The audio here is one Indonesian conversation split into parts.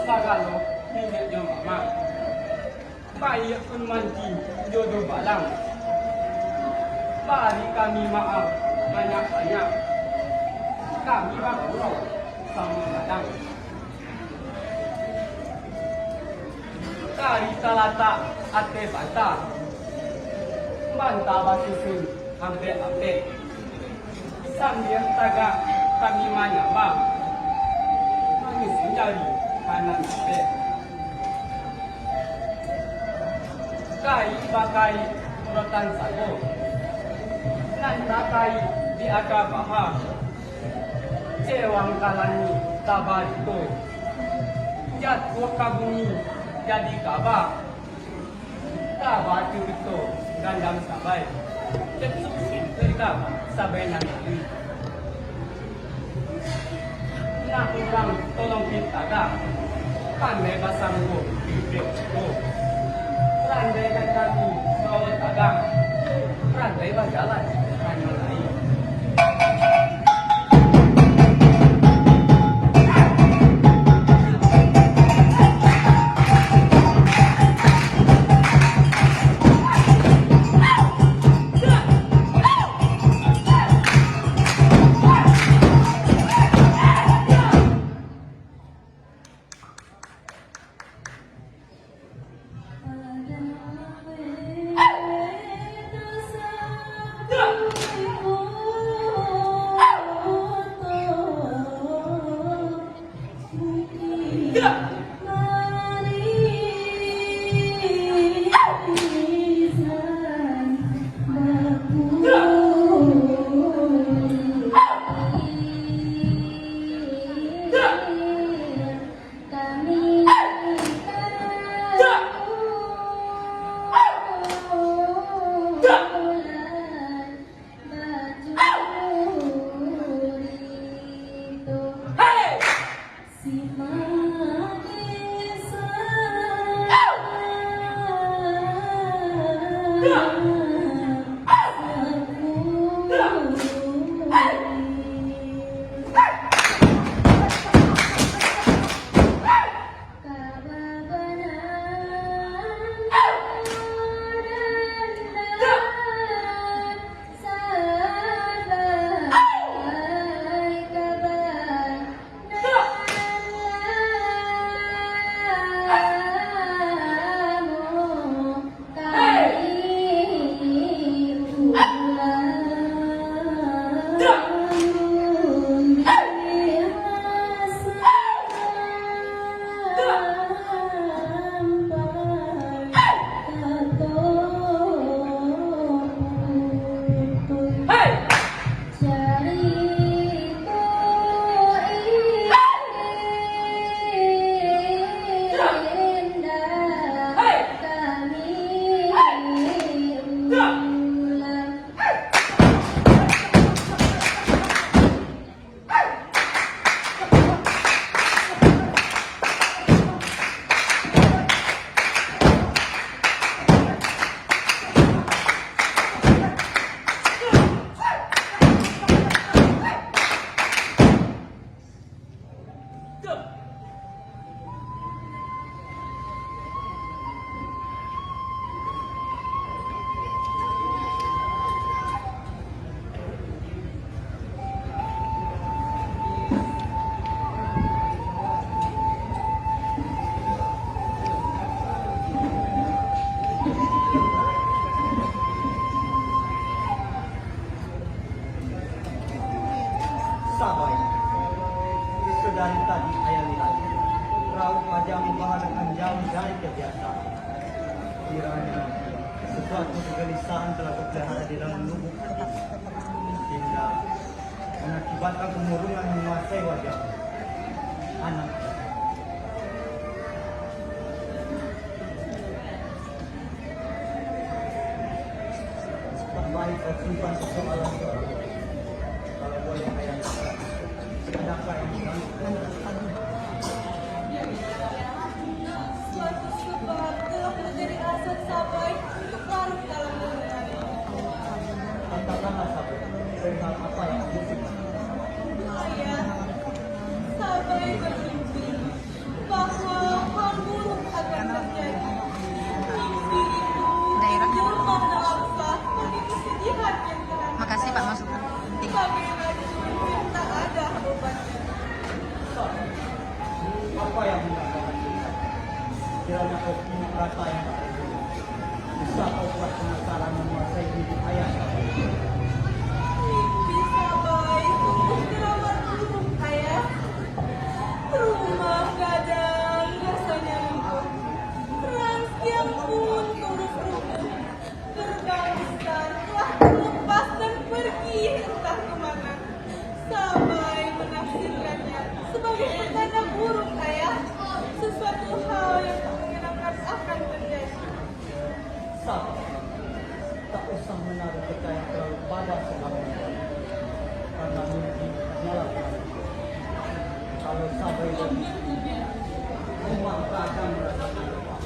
Sagalo, milik yang mama. Bayi pun mandi, jodoh balang. Bari kami maaf, banyak-banyak. Kami bergurau sama kadang. Kari talata ate bata. Banta basusun ampe-ampe. Sambil tagak kami manyama. Manis mencari kanan ampe. Kai pakai rotan sayo. Nanda kai di aga baha. Cewang kalani tabar itu. Jatuh kabumi jadi kabar. Tabar itu gandam sabai. Jadi cerita sabai nanti. Nak orang tolong kita dah. Pandai bahasa Melayu, bibir itu. Pandai dan kami bawa dagang. Pandai berjalan hanya lain. Si dari tadi ayah lihat raut wajahmu mengadakan jauh dari kebiasaan. Kiranya sesuatu kegelisahan telah berpelihara di dalam lubuk hati hingga mengakibatkan kemurungan menguasai wajahmu. Anak, baik kau simpan persoalan itu. Kalau boleh ayah, adakah yang Suatu sebab telah menjadi alasan Sabai untuk larut dalam dunia. katakanlah sahabat, perihal apa yang aku simpan? Ayah, Sabai bermimpi bahwa hal buruk akan terjadi. Mimpi itu jelma melangsa begitu kesedihan yang terang. Makasih Pak Mas. Bagai racun yang tak ada obatnya. Apa yang mengatakan kita? Kiranya kau punya kata yang tak ada. Bisa kau buat penasaran menguasai hidup ayah sahabat. Mimpi Sabai sungguh teramat buruk, ayah. Rumah gadang rasanya lembut. Rangsiang pun turut rubuh. Gerbang besar telah terlepas dan pergi entah kemana. Sabai menafsirkannya sebagai pertanda buruk, ayah. Sesuatu hal yang tak mengenakan akan terjadi. Sahabat, tak usah menaruh percaya terlalu pada seorang karena mungkin hanyalah manusia. Kalau sahabat lebih rumah kadang merasa lupa.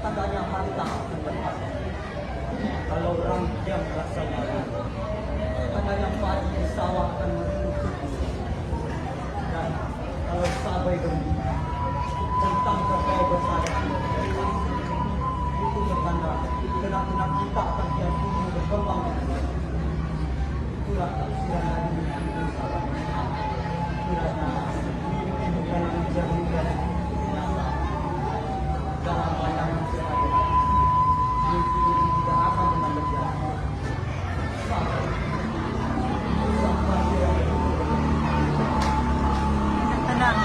Tandanya harta akan berharga. Kalau orang diam merasa malu, tandanya padi di sawah akan menutup. Dan kalau sahabat bermimpi tentang kau bersadar, itu bertanda benar-benar kita akan kian tumbuh berkembang. Itulah tafsiran dari mimpi sahabat. Kiranya mimpi bukan menjadikan nyata dalam pandangan saya. Mimpi ini tidak akan pernah terjadi. Sahabat, Tenang.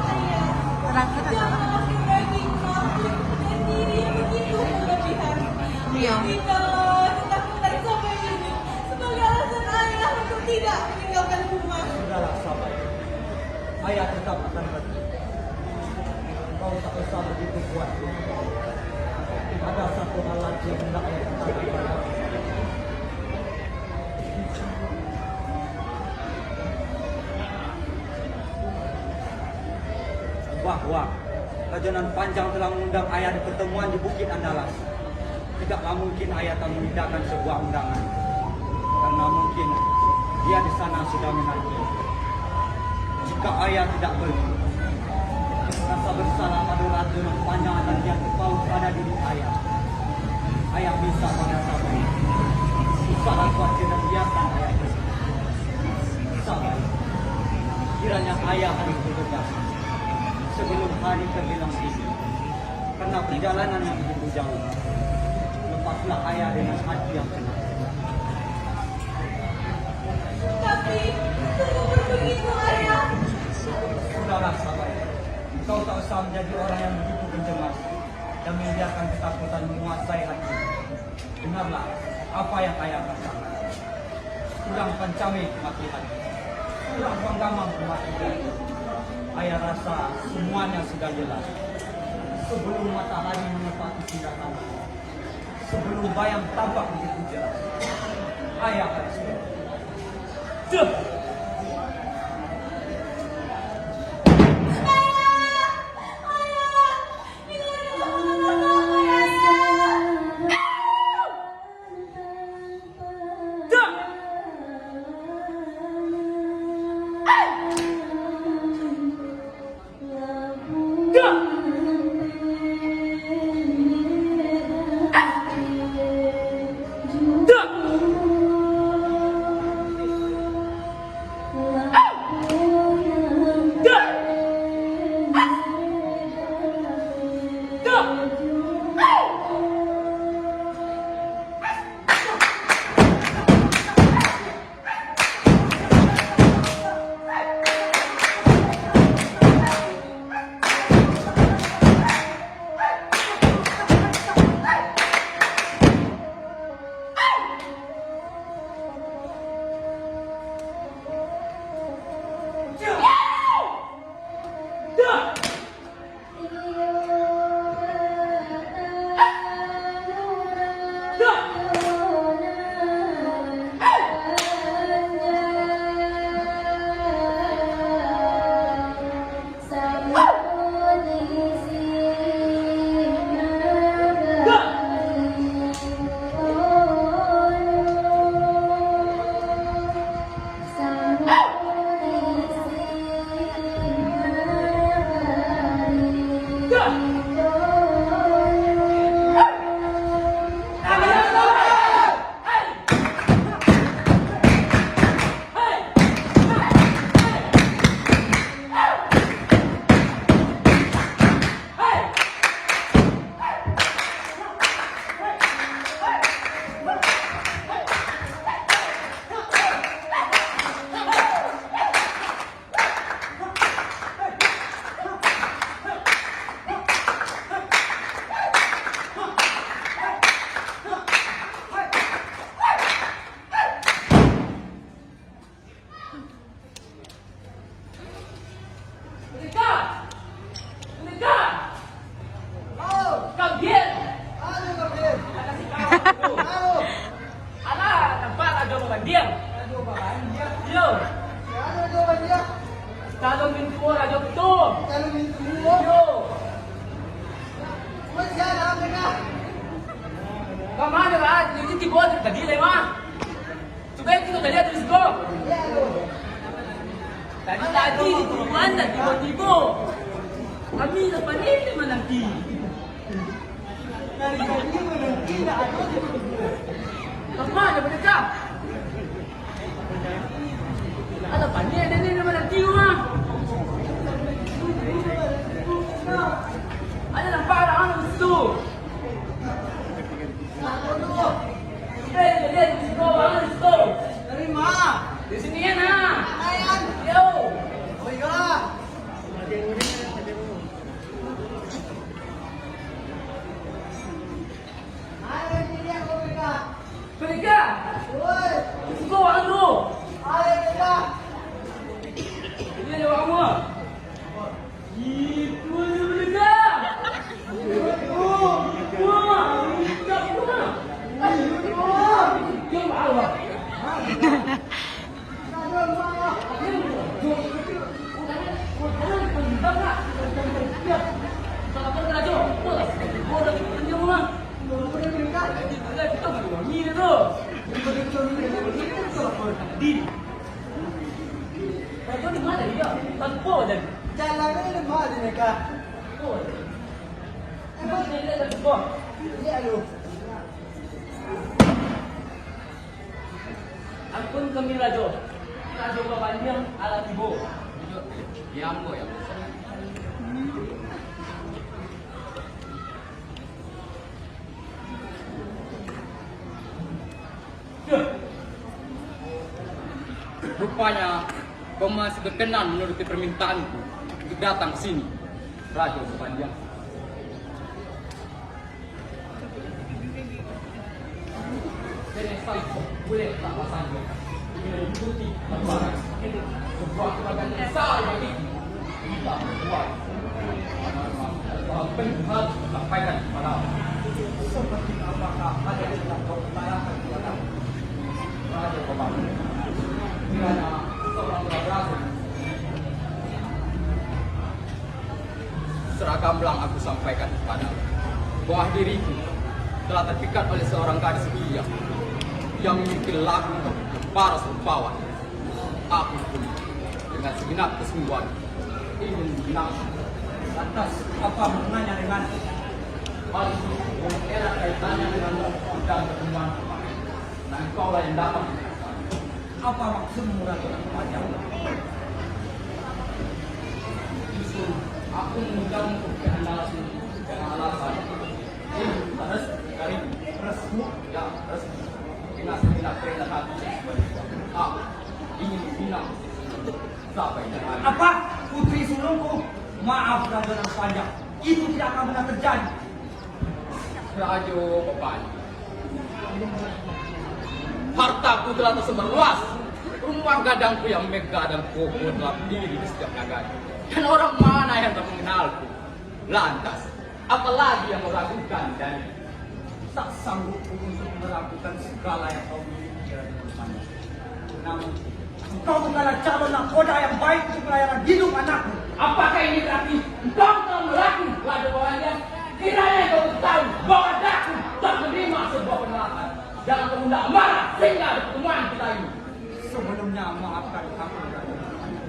Ayah, Tenang kita jangan salah. lagi konflik dan diri yang begitu berlebihan. Iya. Tidak ketakutan sampai ini sebagai alasan ayah untuk tidak meninggalkan rumah. sudahlah sahabat. Ayah tetap akan pergi. Kau tak usah begitu kuat. Ada satu hal lagi yang hendak ayah katakan padamu. Bahwa Rajonan Panjang telah mengundang ayah di pertemuan di Bukit Andalas. Tidaklah mungkin ayah tak mengindahkan sebuah undangan. Karena mungkin dia di sana sudah menanti. Jika ayah tidak pergi, rasa bersalah pada Rajonan Panjang akan dia terpaut pada diri ayah. Ayah bisa pada sabar. Usaha khawatir dan biarkan ayah pergi. Sabar. Kiranya ayah harus bergegas sebelum hari terbilang ini. Karena perjalanan yang begitu jauh, lepaslah ayah dengan hati yang tenang. Tapi tunggu begitu ayah. Sudahlah sabar. Kau tak usah menjadi orang yang begitu pencemas dan membiarkan ketakutan menguasai hati. Dengarlah apa yang ayah katakan. Kurang pancame mati hati. Kurang panggamang mati hati. Ayah rasa semuanya sudah jelas. Sebelum matahari menepati sinar, sebelum bayang tampak begitu jelas, ayah harus pergi. Duh! Rajo mintu Rajo betul. Kalau mintu mo, Yo. masyala mereka. Kamana ba? Hindi tibo tadi lema. Coba kita lihat terus go. Ya lo. Tadi di Tuanda tibo-tibo. Kami na panili manangki. Narinig mo ng kina ano? Kamana ba ka? Ano pa niya? Hindi naman ang tiyo nga. Ano lang para ano gusto? Ano? Gusto, ano gusto? Narima. Di sini yan ha. Ayan. Yo! Oy ka. Ayan, hindi ako mereka. Balik ka! Oy. Gusto, ano? Ayan mereka. Hindi na ako mo. Ito na balik ka! Yung awa. Jalan ini mahal mereka. Ya lo. Ampun kami Rajo. Rajo Babandiang ala Tibo. Yang mo yang. Rupanya kau masih berkenan menuruti permintaanku untuk datang ke sini, Rajo Babandiang. Saya boleh tak pasangan. Mengikuti perbuatan ini sebuah kebahagiaan yang besar bagi kita buat. Penting harus sampaikan kepada seperti apakah ada yang tidak kau utarakan kepada Raja Babandiang. Kiranya seorang raja Seragamlah aku sampaikan kepada bahwa diriku telah terpikat oleh seorang gadis belia yang memiliki lagu paras rupawan. Aku pun dengan segenap kesungguhan ingin menang. Lantas apa hubungannya dengan Hal itu era kaitannya dengan dan perkembangan. Nah, engkau lah yang dapat. apa maksudmu Rajo Panjang? Justru aku mengundangmu ke Andalas dengan alasan ini harus dari resmu ya resmu dengan segenap perintah hati aku ingin membina sampai dengan Apa? Putri sulungku? Maaf Rajo Panjang. Itu tidak akan pernah terjadi. Rajo Bapak. Hartaku telah tersebar luas. Rumah gadangku yang megah dan kokoh telah berdiri di setiap negara. Dan orang mana yang tak mengenalku? Lantas, apalagi yang meragukan dan Tak sanggup untuk melakukan segala yang kau miliki Rajo Panjang. Namun, engkau bukanlah calon nakoda yang baik untuk pelayanan hidup anakku. Apakah ini berarti engkau telah melaku Raja Babandiang? Kiranya kau tahu bahwa aku tak menerima sebuah penolakan. Jangan mengundang amarah sehingga ada pertemuan kita ini. Sebelumnya maafkan aku Rajo Panjang.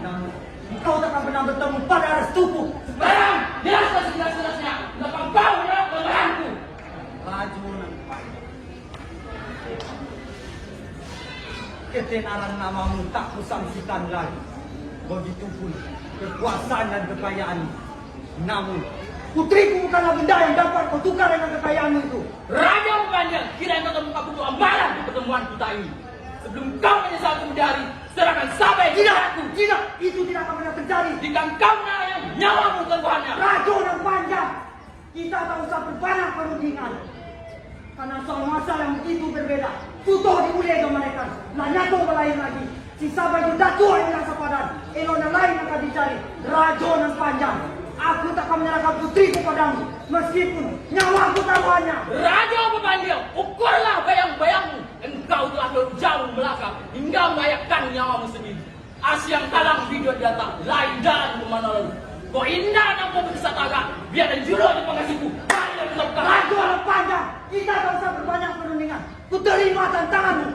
Namun, engkau tak akan pernah bertemu pada restuku. Sekarang jelaskan sejelas-jelasnya kenapa kau menolak pembalaanku. Rajo Panjang. Ketenaran namamu tak kusangsikan lagi. Begitupun kekuasaan dan kekayaanmu. Namun, putriku bukanlah benda yang dapat kau tukar dengan kekayaanmu itu. Raja Babandiang, kiranya kau tak butuh amarah di pertemuan kita ini. Sebelum kau menyesal kemudian, serahkan sampai Tidak, tidak, itu tidak akan pernah terjadi. jika kau menaruh nyawamu taruhannya. Rajo Panjang, kita tak usah berbanyak perundingan. Karena soal masalah yang begitu berbeda. Tutuh diulih ke mereka. Lanyato lain lagi. Si sabar itu datua yang rasa padan. Elona lain akan dicari. Rajo Panjang. Aku tak akan menyerahkan putriku padamu. Meskipun nyawaku taruhannya. Raja Babandiang, ukurlah bayang-bayangmu. Engkau telah terlalu jauh belakang hingga membahayakan nyawamu sendiri. Asyang kalang video datang lain dan kemana lalu. Kau indah nak kau bersat agak. Biar dan juru di pengasiku. Kalian tetap kalah. Raja orang panjang, kita tak usah berbanyak perundingan. Ku terima tantanganmu.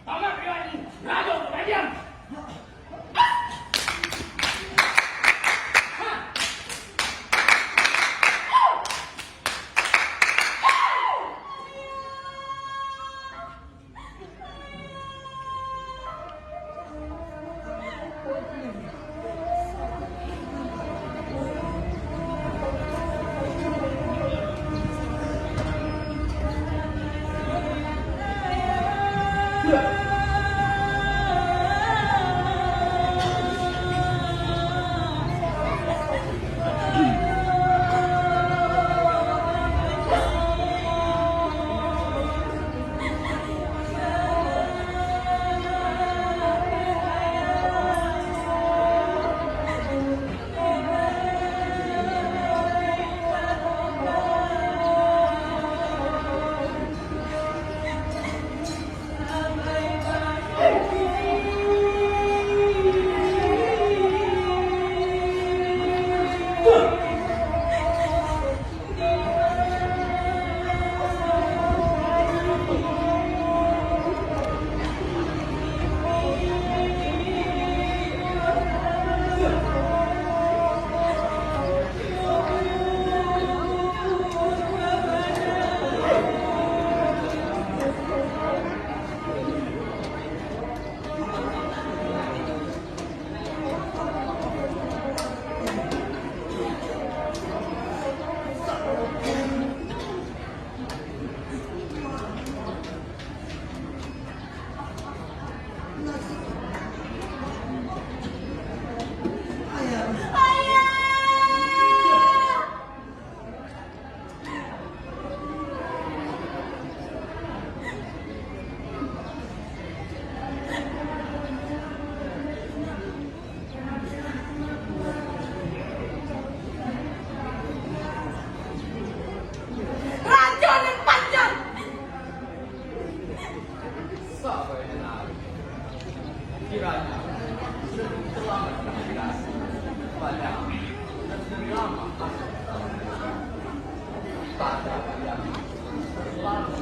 Tamat riwayat ini. Raja kebaikan. Raja yang panjang. Sabar benar. Kiranya telah menginspirasi pada dan lama pada yang selalu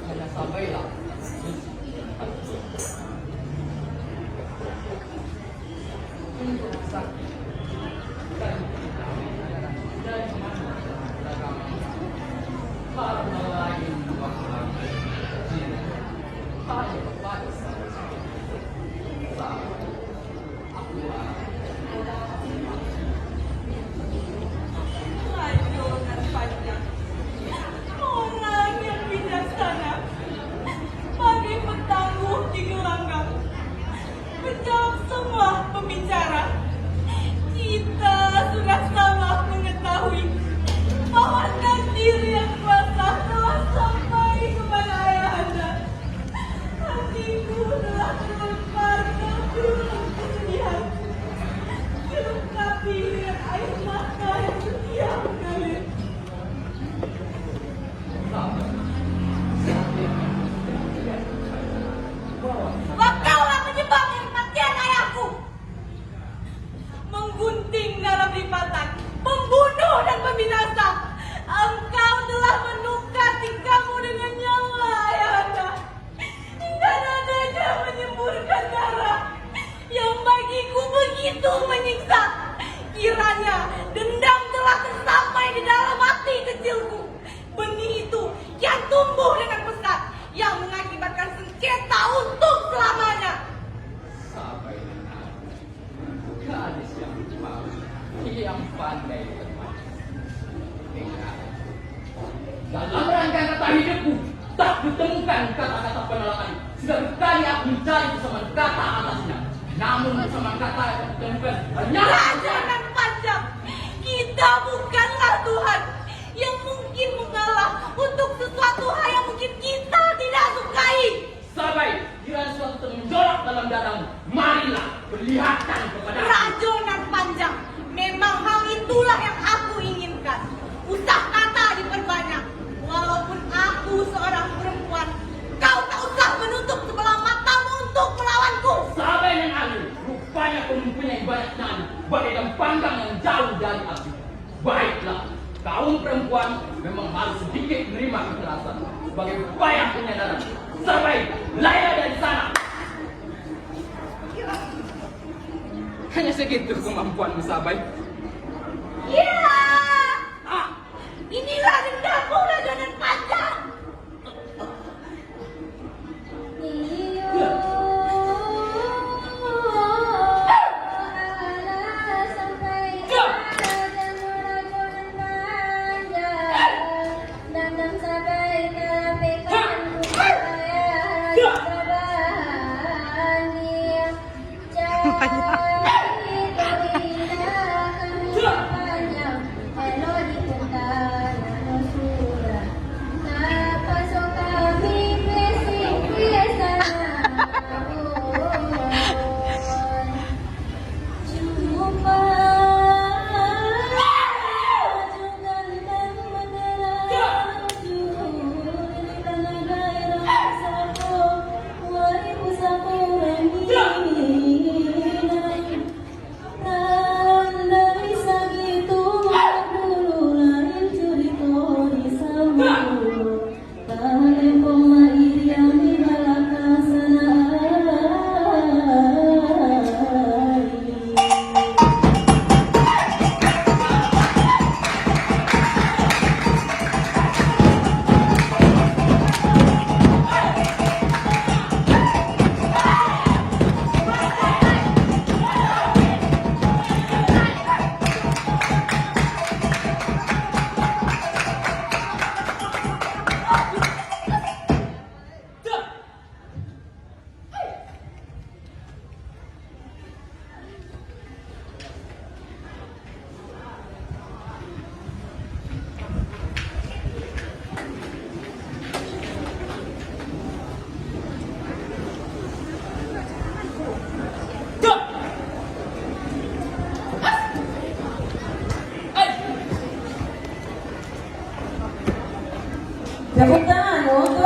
hanya sampailah Raja yang panjang. Orang yang bijaksana. Bagi petangguh di gelanggang. Menjawab semua pembicara. Kita sudah sama mengetahui bahwa takdir yang kuasa telah sampai kepada ayahanda. Hatiku telah terlempar ke gunung kesedihan. Dilengkapi dengan air mata yang setiap mengalir. Engkaulah penyebab kematian ayahku. Menggunting dalam lipatan, pembunuh dan pembinasa. Engkau telah menukar tingkahmu dengan nyawa ayahanda. Hingga dadanya menyemburkan darah yang bagiku begitu menyiksa. Kiranya dendam telah tersampai di dalam hati kecilku. Benih itu yang tumbuh dengan pesat, yang mengakibatkan sengketa untuk selamanya. sampai gadis yang mau yang pandai bermain dengan Seumur hidupku tak ditemukan kata-kata penolakan. Sudah berkali aku mencari kesamaan kata atasnya, namun kesamaan kata yang ditemukan hanyalah Raja nan panjang, kita bukanlah Tuhan yang mungkin mengalah untuk sesuatu hal yang mungkin kita tidak sukai. Sabai, jika sesuatu termenjolak dalam dadamu, marilah perlihatkan kepada aku. Raja nan panjang, memang hal itulah yang aku inginkan. Usah kata diperbanyak, walaupun aku seorang perempuan, kau tak usah menutup sebelah matamu untuk melawanku. Sabai yang alim, rupanya kau mempunyai banyak nyanyi, bagaikan panggang yang jauh dari api. Baiklah, kaum perempuan memang harus sedikit menerima kekerasan sebagai upaya penyadaran. Sabai, layar dari sana. Hanya segitu kemampuanmu, Sabai. Ya, Ah, inilah dendammu, Raja nan panjang. Tepuk tangan untuk